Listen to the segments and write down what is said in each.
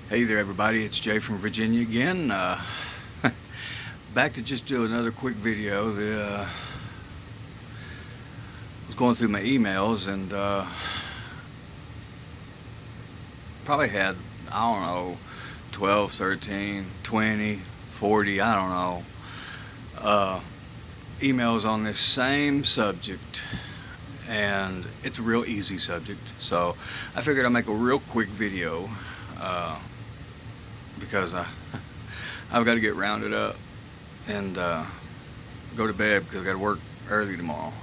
Hey there, everybody. It's Jay from Virginia again. Back to just do another quick video. Was going through my emails and probably had, I don't know, 12, 13, 20, 40, I don't know, emails on this same subject. And it's a real easy subject. So I figured I'd make a real quick video because I've got to get rounded up and go to bed because I got to work early tomorrow.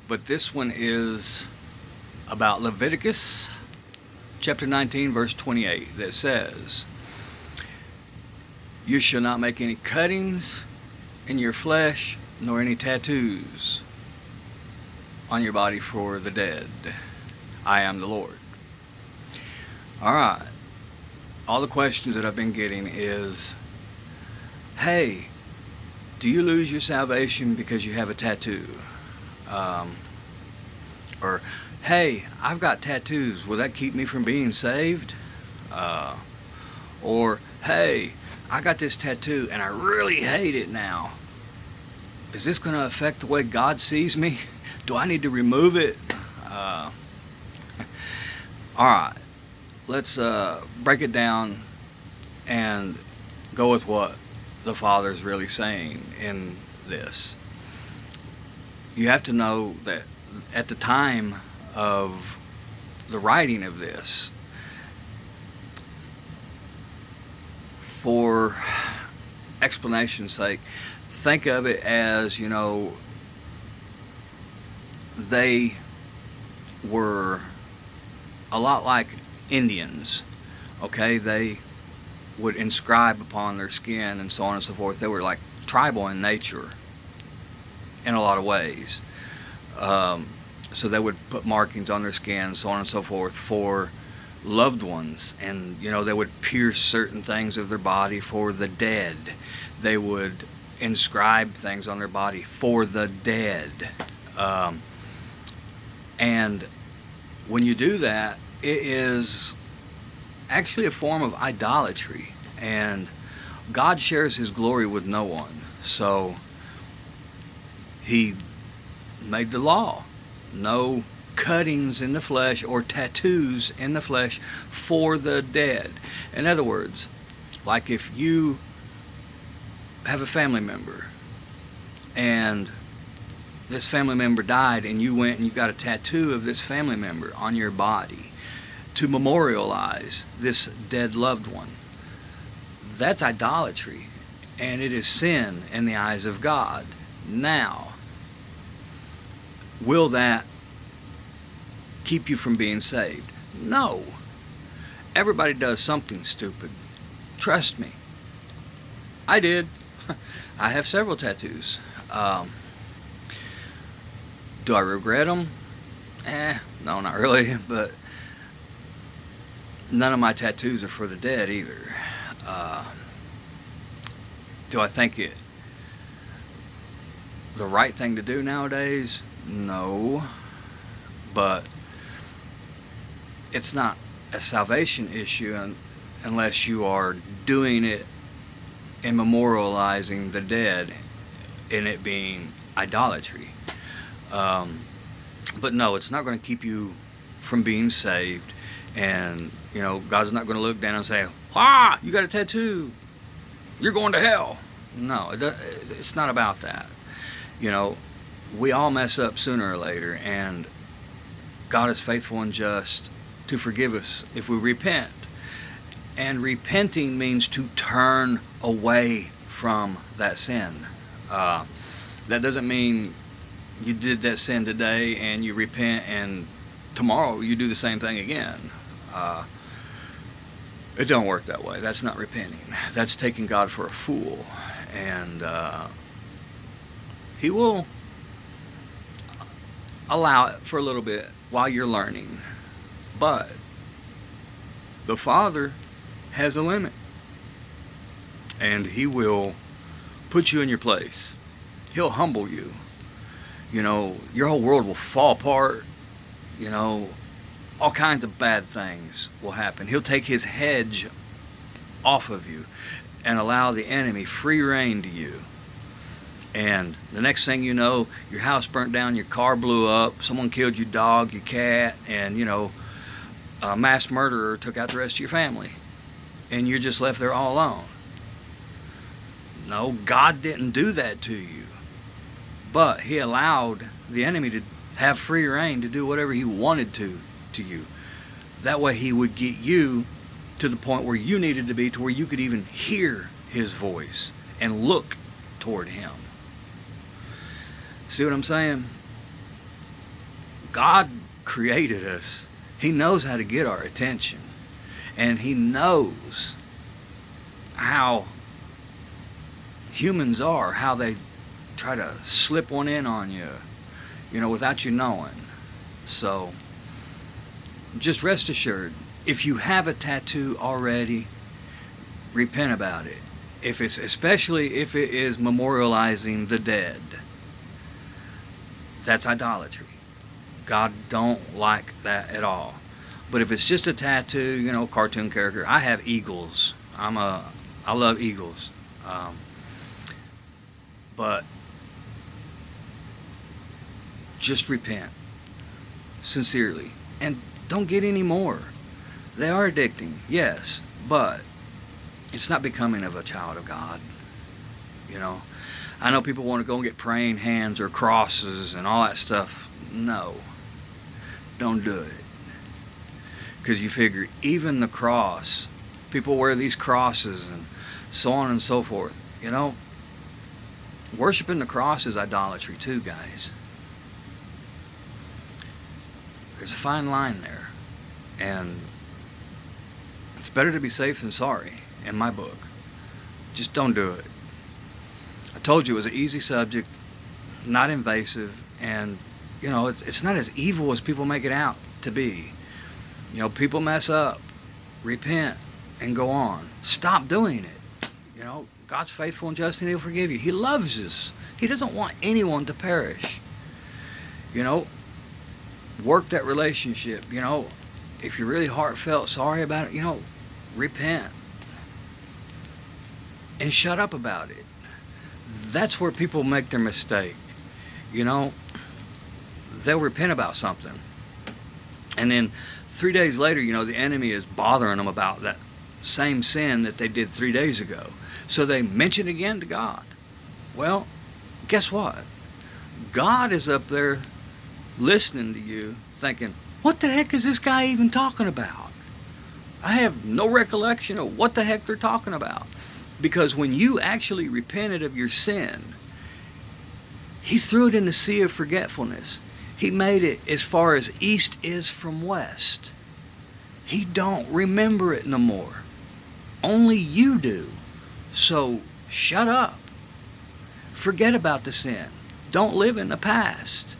But this one is about Leviticus chapter 19 verse 28 that says, "You shall not make any cuttings in your flesh nor any tattoos on your body for the dead. I am the Lord." Alright, all the questions that I've been getting is, hey, do you lose your salvation because you have a tattoo? Or, hey, I've got tattoos, will that keep me from being saved? Or, hey, I got this tattoo and I really hate it now. Is this going to affect the way God sees me? Do I need to remove it? Alright, let's break it down and go with what the Father's really saying in this. You have to know that at the time of the writing of this, for explanation's sake, think of it as, they were a lot like Indians, okay? They would inscribe upon their skin and so on and so forth. They were like tribal in nature in a lot of ways. So they would put markings on their skin, so on and so forth, for loved ones. And, they would pierce certain things of their body for the dead. They would inscribe things on their body for the dead. And when you do that, it is actually a form of idolatry. And God shares His glory with no one. So He made the law. No cuttings in the flesh or tattoos in the flesh for the dead. In other words, like if you have a family member and this family member died and you went and you got a tattoo of this family member on your body to memorialize this dead loved one, that's idolatry, and it is sin in the eyes of God. Now, will that keep you from being saved? No. Everybody does something stupid. Trust me. I did. I have several tattoos. Do I regret them? No, not really, but none of my tattoos are for the dead either. Do I think it the right thing to do nowadays? No. But it's not a salvation issue unless you are doing it and memorializing the dead and it being idolatry. But no, it's not going to keep you from being saved. And, God's not going to look down and say, "Ah, you got a tattoo, you're going to hell." No, it's not about that. We all mess up sooner or later, and God is faithful and just to forgive us if we repent. And repenting means to turn away from that sin. That doesn't mean you did that sin today and you repent and tomorrow you do the same thing again. It don't work that way. That's not repenting. That's taking God for a fool. And He will allow it for a little bit while you're learning. But the Father has a limit. And He will put you in your place. He'll humble you. Your whole world will fall apart. all kinds of bad things will happen. He'll take his hedge off of you and allow the enemy free reign to you. And the next thing you know, your house burnt down, your car blew up, someone killed your dog, your cat, and, a mass murderer took out the rest of your family. And you're just left there all alone. No, God didn't do that to you. But he allowed the enemy to have free reign to do whatever he wanted to you. That way he would get you to the point where you needed to be, to where you could even hear his voice and look toward him. See what I'm saying? God created us. He knows how to get our attention. And he knows how humans are, how they try to slip one in on you, without you knowing. So, just rest assured, if you have a tattoo already, repent about it. Especially if it is memorializing the dead. That's idolatry. God don't like that at all. But if it's just a tattoo, cartoon character. I have eagles. I love eagles. But just repent sincerely, and don't get any more. They are addicting, yes, but it's not becoming of a child of God. I know people want to go and get praying hands or crosses and all that stuff. No, don't do it. Because you figure, even the cross, people wear these crosses and so on and so forth. Worshiping the cross is idolatry too, guys. There's a fine line there. And it's better to be safe than sorry, in my book. Just don't do it. I told you it was an easy subject, not invasive, and, it's not as evil as people make it out to be. People mess up, repent, and go on. Stop doing it. God's faithful and just, and he'll forgive you. He loves us. He doesn't want anyone to perish. Work that relationship. If you're really heartfelt sorry about it, repent. And shut up about it. That's where people make their mistake. They'll repent about something. And then 3 days later, the enemy is bothering them about that same sin that they did 3 days ago. So they mention again to God. Well, guess what? God is up there listening to you thinking, what the heck is this guy even talking about? I have no recollection of what the heck they're talking about. Because when you actually repented of your sin, he threw it in the sea of forgetfulness. He made it as far as east is from west. He don't remember it no more. Only you do. So shut up. Forget about the sin. Don't live in the past.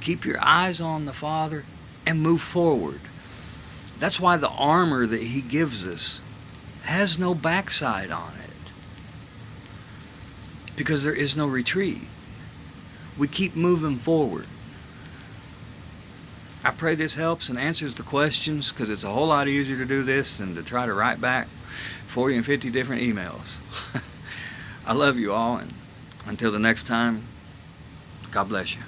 Keep your eyes on the Father and move forward. That's why the armor that he gives us has no backside on it. Because there is no retreat. We keep moving forward. I pray this helps and answers the questions, because it's a whole lot easier to do this than to try to write back 40 and 50 different emails. I love you all, and until the next time, God bless you.